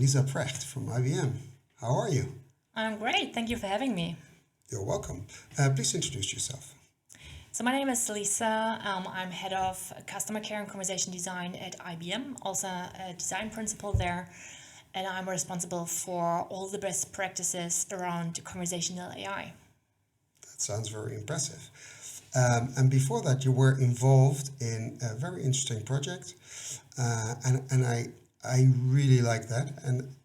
Lisa Precht from IBM. How are you? I'm great. Thank you for having me. You're welcome. Please introduce yourself. So my name is Lisa. I'm head of customer care and conversation design at IBM, also a design principal there, and I'm responsible for all the best practices around conversational AI. That sounds very impressive. And before that, you were involved in a very interesting project, and I really like that. And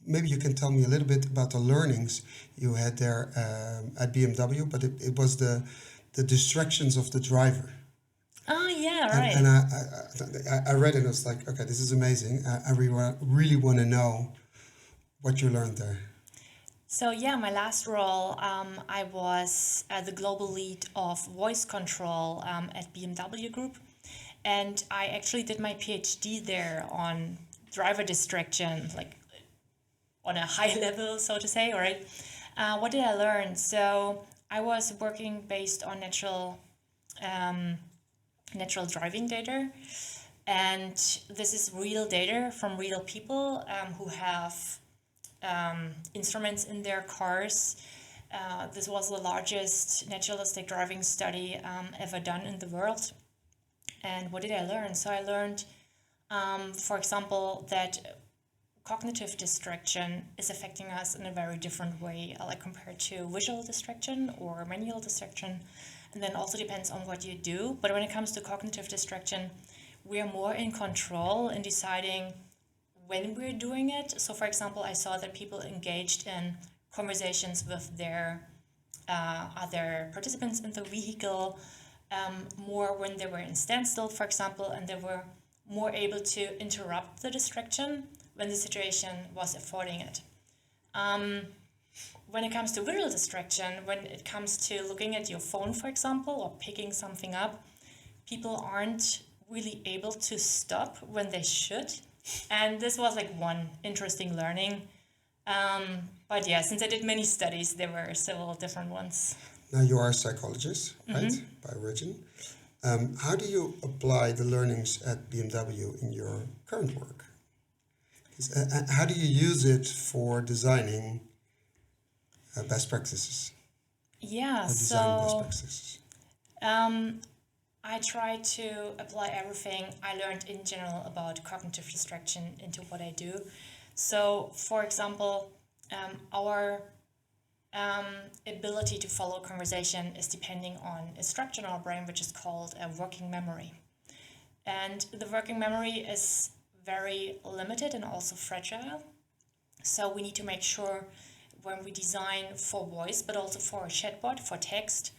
maybe you can tell me a little bit about the learnings you had there at BMW, but it was the distractions of the driver. Oh, yeah, And, right. and I read it and I was like, okay, this is amazing. I really want to know what you learned there. So yeah, my last role, I was the global lead of voice control at BMW Group, and I actually did my PhD there on driver distraction, like on a high level, so to say. All right. What did I learn? So I was working based on natural driving data, and this is real data from real people who have instruments in their cars. This was the largest naturalistic driving study ever done in the world. And what did I learn? So I learned, for example, that cognitive distraction is affecting us in a very different way, like compared to visual distraction or manual distraction. And then also depends on what you do. But when it comes to cognitive distraction, we are more in control in deciding when we're doing it. So, for example, I saw that people engaged in conversations with their other participants in the vehicle more when they were in standstill, for example, and they were more able to interrupt the distraction when the situation was affording it. When it comes to visual distraction, when it comes to looking at your phone, for example, or picking something up, people aren't really able to stop when they should. And this was like one interesting learning. But yeah, since I did many studies, there were several different ones. Now you are a psychologist, right, by origin. How do you apply the learnings at BMW in your current work? How do you use it for designing best practices Yeah, or design best so practices? I try to apply everything I learned in general about cognitive distraction into what I do. So, for example, our ability to follow conversation is depending on a structure in our brain which is called a working memory. And the working memory is very limited and also fragile. So we need to make sure when we design for voice, but also for a chatbot, for text,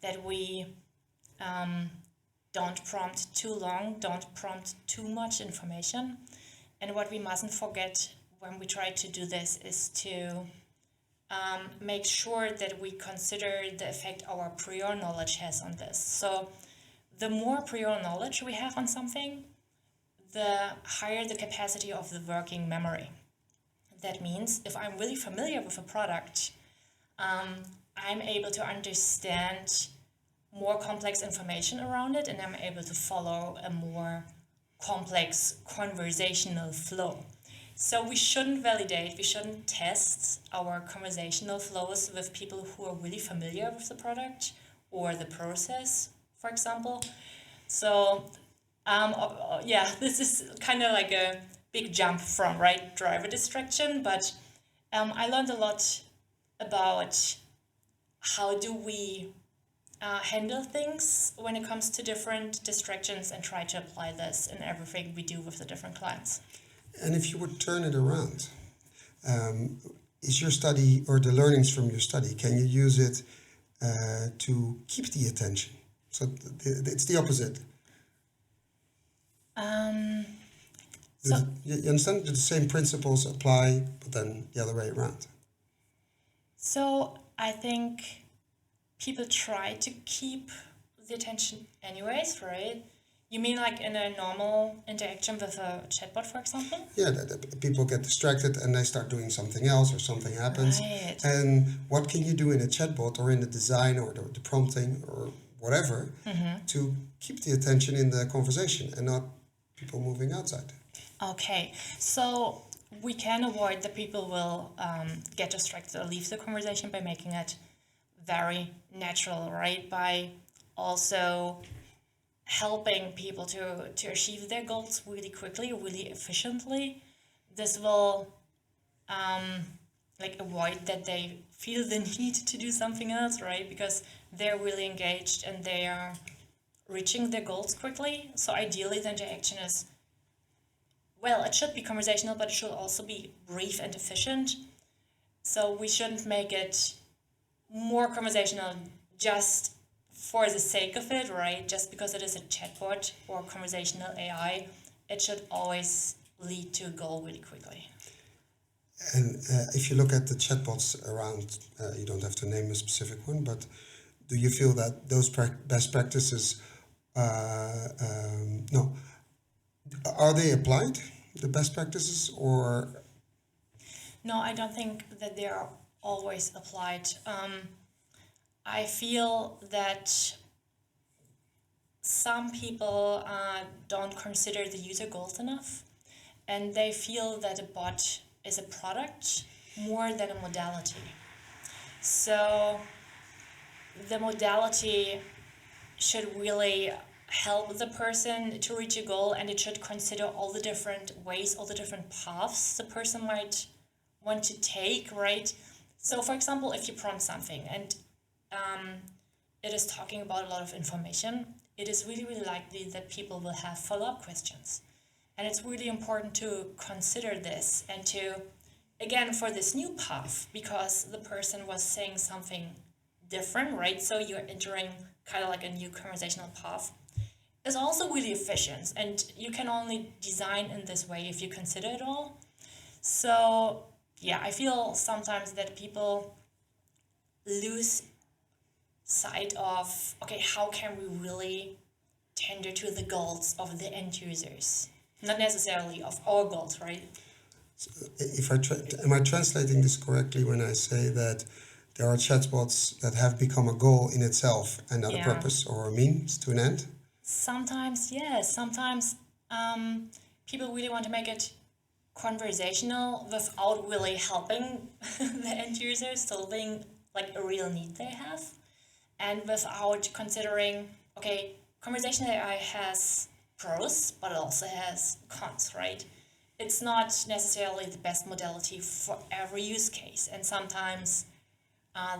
that we don't prompt too long, don't prompt too much information. And what we mustn't forget when we try to do this is to make sure that we consider the effect our prior knowledge has on this. So the more prior knowledge we have on something, the higher the capacity of the working memory. That means if I'm really familiar with a product, I'm able to understand more complex information around it, and I'm able to follow a more complex conversational flow. So we shouldn't validate, we shouldn't test our conversational flows with people who are really familiar with the product or the process, for example. So yeah, this is kind of like a big jump from right driver distraction, but I learned a lot about how do we handle things when it comes to different distractions and try to apply this in everything we do with the different clients. And if you would turn it around, is your study or the learnings from your study, can you use it to keep the attention? So it's the opposite. So You understand the same principles apply, but then the other way around. So I think people try to keep the attention anyways, right? You mean like in a normal interaction with a chatbot, for example? Yeah, that people get distracted and they start doing something else or something happens. Right. And what can you do in a chatbot or in the design or the prompting or whatever to keep the attention in the conversation and not people moving outside? Okay. So we can avoid that people will get distracted or leave the conversation by making it very natural, right? By also helping people to achieve their goals really quickly, really efficiently. This will like avoid that they feel the need to do something else, right? Because they're really engaged and they are reaching their goals quickly. So ideally the interaction is, well, it should be conversational, but it should also be brief and efficient. So we shouldn't make it more conversational just for the sake of it, right? Just because it is a chatbot or conversational AI, it should always lead to a goal really quickly. And if you look at the chatbots around, you don't have to name a specific one, but do you feel that those best practices, no, are they applied, the best practices, or No, I don't think that they are always applied. I feel that some people don't consider the user goals enough, and they feel that a bot is a product more than a modality. So the modality should really help the person to reach a goal, and it should consider all the different ways, all the different paths the person might want to take, right? So, for example, if you prompt something and it is talking about a lot of information, it is really, really likely that people will have follow-up questions. And it's really important to consider this and to, again, for this new path, because the person was saying something different, right? So you're entering kind of like a new conversational path. Is also really efficient, and you can only design in this way if you consider it all. So yeah, I feel sometimes that people lose sight of, okay, how can we really tender to the goals of the end users, not necessarily of our goals, right? if am I translating this correctly when I say that there are chatbots that have become a goal in itself and not a Yeah. purpose or a means to an end? Sometimes, yes. Sometimes people really want to make it conversational without really helping the end user solving like a real need they have, and without considering, okay, conversational AI has pros, but it also has cons, right? It's not necessarily the best modality for every use case, and sometimes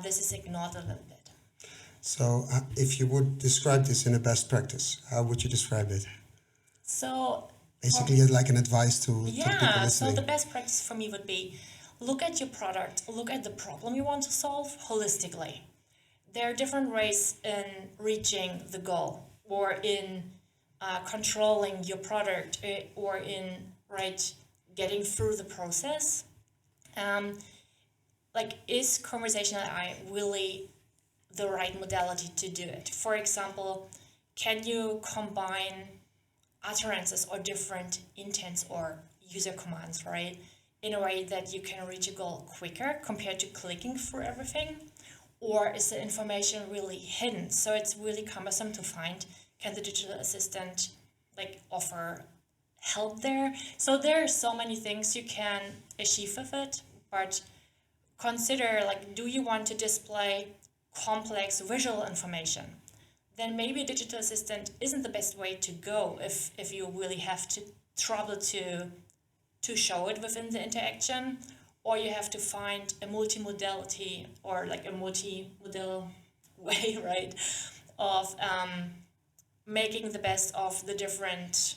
this is ignored a little bit. So, if you would describe this in a best practice, how would you describe it? So Basically, like an advice to the people yeah, so listening. the best practice for me would be look at your product, look at the problem you want to solve holistically. There are different ways in reaching the goal or in controlling your product or in getting through the process. Like, is conversational AI really the right modality to do it? For example, can you combine utterances or different intents or user commands, right, in a way that you can reach a goal quicker compared to clicking through everything? Or is the information really hidden, so it's really cumbersome to find? Can the digital assistant like offer help there? So there are so many things you can achieve with it, but consider, like, do you want to display complex visual information? Then maybe a digital assistant isn't the best way to go if you really have to trouble to show it within the interaction, or you have to find a multimodality or like a multimodal way, right, of making the best of the different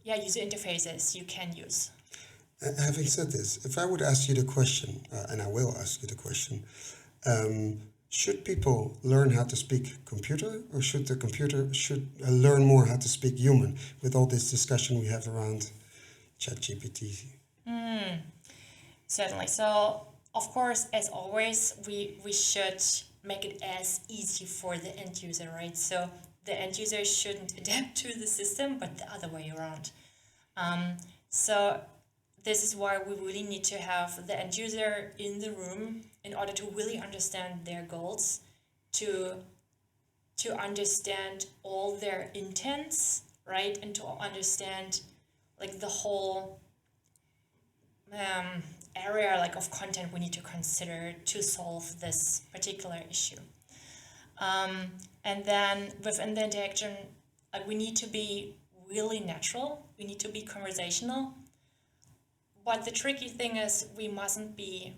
user interfaces you can use. Having said this, if I would ask you the question, and I will ask you the question, should people learn how to speak computer, or should the computer learn more how to speak human? With all this discussion we have around ChatGPT. Certainly. So, of course, as always, we should make it as easy for the end user, right? So the end user shouldn't adapt to the system, but the other way around. So this is why we really need to have the end user in the room in order to really understand their goals, to understand all their intents, right? And to understand like the whole area like of content we need to consider to solve this particular issue. And then within the interaction, like we need to be really natural. We need to be conversational. But the tricky thing is we mustn't be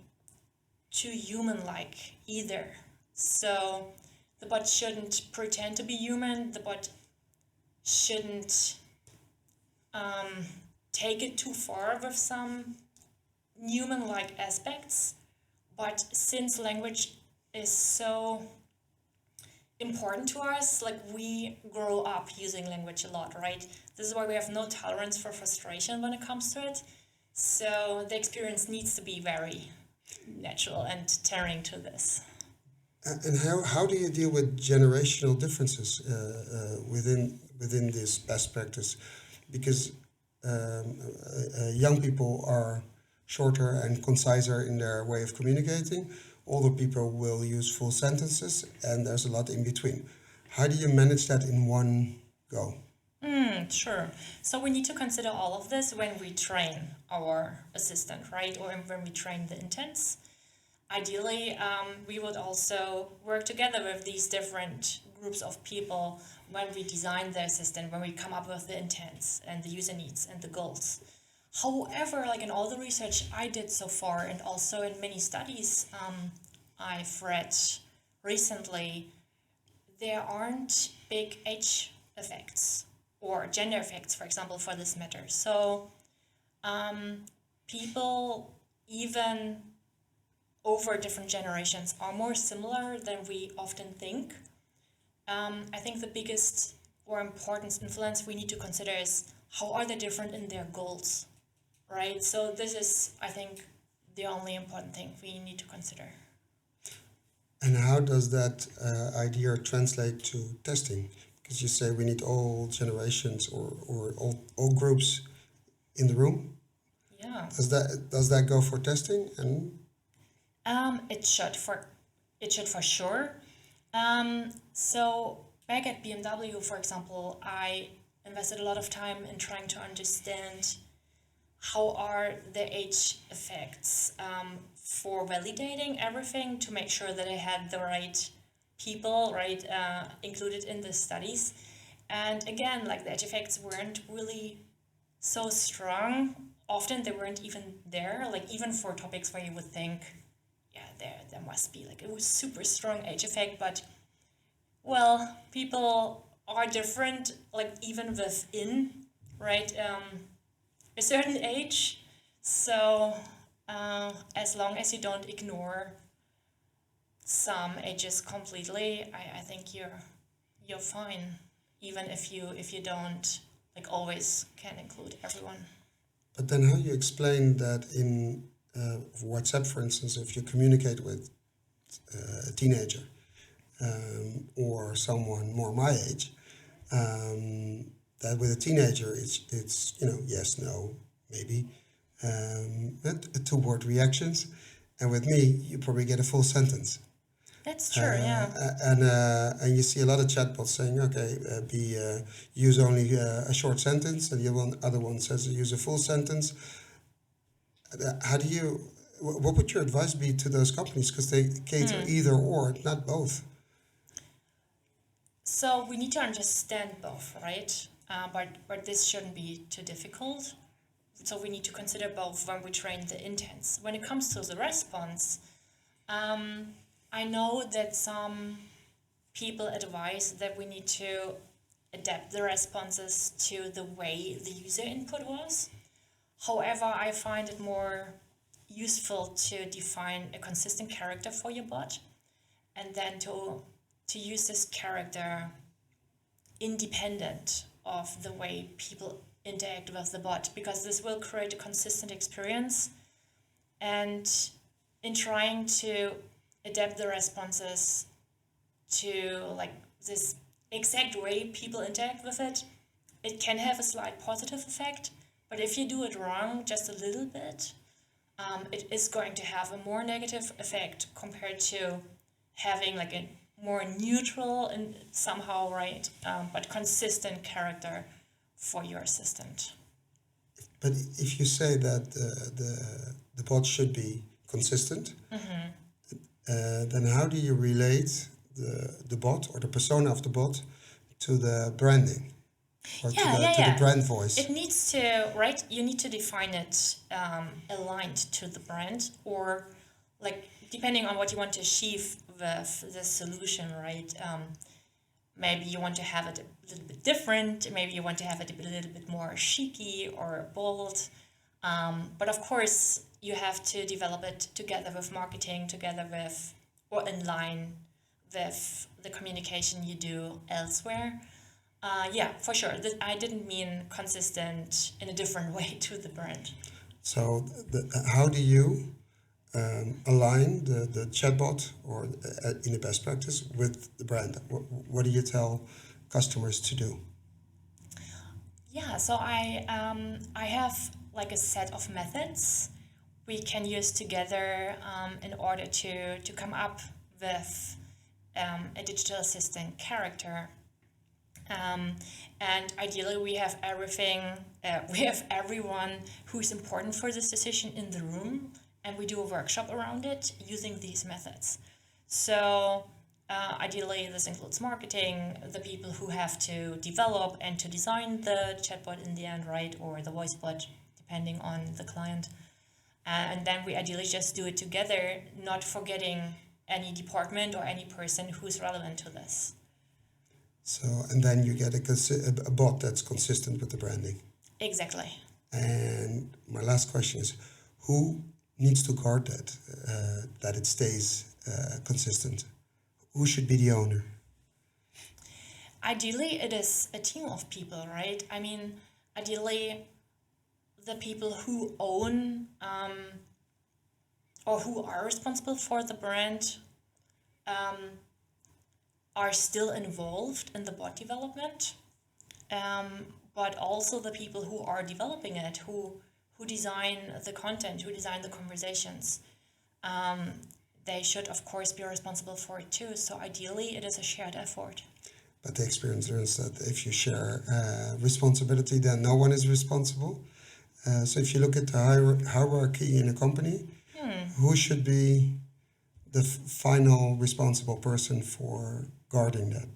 too human-like either. So the bot shouldn't pretend to be human. The bot shouldn't take it too far with some human-like aspects. But since language is so important to us, like we grow up using language a lot, right? This is why we have no tolerance for frustration when it comes to it. So the experience needs to be very natural and tearing to this. And how do you deal with generational differences within this best practice? Because young people are shorter and conciser in their way of communicating. Older people will use full sentences, and there's a lot in between. How do you manage that in one go? Sure. So we need to consider all of this when we train our assistant, right? Or when we train the intents. Ideally, we would also work together with these different groups of people when we design the assistant, when we come up with the intents and the user needs and the goals. However, like in all the research I did so far, and also in many studies I've read recently, there aren't big age effects or gender effects, for example, for this matter. So people, even over different generations, are more similar than we often think. I think the biggest or important influence we need to consider is how are they different in their goals, right? So this is, I think, the only important thing we need to consider. And how does that idea translate to testing? Because you say we need all generations or all groups in the room. Yeah. Does that go for testing? And It should for sure. So back at BMW, for example, I invested a lot of time in trying to understand how are the age effects for validating everything to make sure that I had the right people, right, included in the studies. And again, like the age effects weren't really so strong. Often they weren't even there, like even for topics where you would think, yeah, there must be like a super strong age effect, but well, people are different, like even within, right, a certain age. So as long as you don't ignore some ages completely, I think you're fine, even if you don't like always can include everyone. but then how you explain that in WhatsApp, for instance, if you communicate with a teenager or someone more my age, that with a teenager it's yes, no, maybe, two-word reactions, and with me you probably get a full sentence. That's true, yeah. And you see a lot of chatbots saying, okay, use only a short sentence, and the other one says use a full sentence. How do you? What would your advice be to those companies? Because they cater either or, not both. So we need to understand both, right? But this shouldn't be too difficult. So we need to consider both when we train the intents. When it comes to the response, I know that some people advise that we need to adapt the responses to the way the user input was. However, I find it more useful to define a consistent character for your bot and then to use this character independent of the way people interact with the bot, because this will create a consistent experience. And in trying to adapt the responses to like this exact way people interact with it, it can have a slight positive effect. But if you do it wrong just a little bit, it is going to have a more negative effect compared to having like a more neutral and somehow but consistent character for your assistant. But if you say that the bot should be consistent, then how do you relate the bot or the persona of the bot to the branding or to the brand voice? It needs to, right? You need to define it aligned to the brand, or like depending on what you want to achieve with the solution, right? Maybe you want to have it a little bit different. Maybe you want to have it a little bit more cheeky or bold. But of course, you have to develop it together with marketing, together with, or in line with the communication you do elsewhere. Yeah, for sure. I didn't mean consistent in a different way to the brand. So how do you align the chatbot or in a best practice with the brand? What do you tell customers to do? Yeah, so I have like a set of methods we can use together in order to come up with a digital assistant character. And ideally, we have everything. We have everyone who is important for this decision in the room, and we do a workshop around it using these methods. So ideally, this includes marketing, the people who have to develop and to design the chatbot in the end, right, or the voice bot, depending on the client. And then we ideally just do it together, not forgetting any department or any person who's relevant to this. So, and then you get a bot that's consistent with the branding. Exactly. And my last question is, who needs to guard that it stays consistent? Who should be the owner? Ideally, it is a team of people, right? I mean, ideally, the people who own or who are responsible for the brand are still involved in the bot development, but also the people who are developing it, who design the content, who design the conversations. They should, of course, be responsible for it too. So ideally, it is a shared effort. But the experience learns that if you share responsibility, then no one is responsible. So if you look at the hierarchy in a company, who should be the final responsible person for guarding that?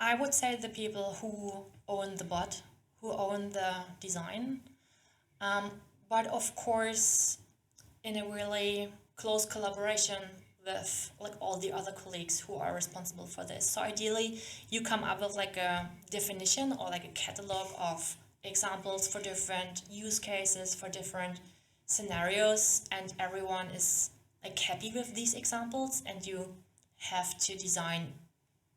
I would say the people who own the bot, who own the design, but of course, in a really close collaboration with like all the other colleagues who are responsible for this. So ideally, you come up with like a definition or like a catalog of examples for different use cases, for different scenarios, and everyone is like happy with these examples, and you have to design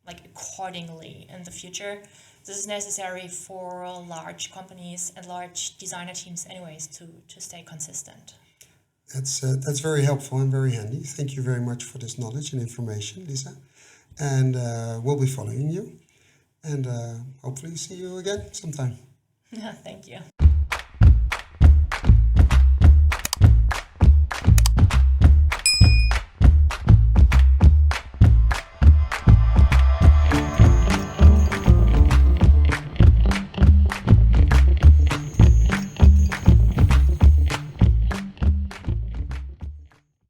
like accordingly in the future. This is necessary for large companies and large designer teams anyways to stay consistent. That's very helpful and very handy. Thank you very much for this knowledge and information, Lisa. And we'll be following you. And hopefully see you again sometime. Thank you.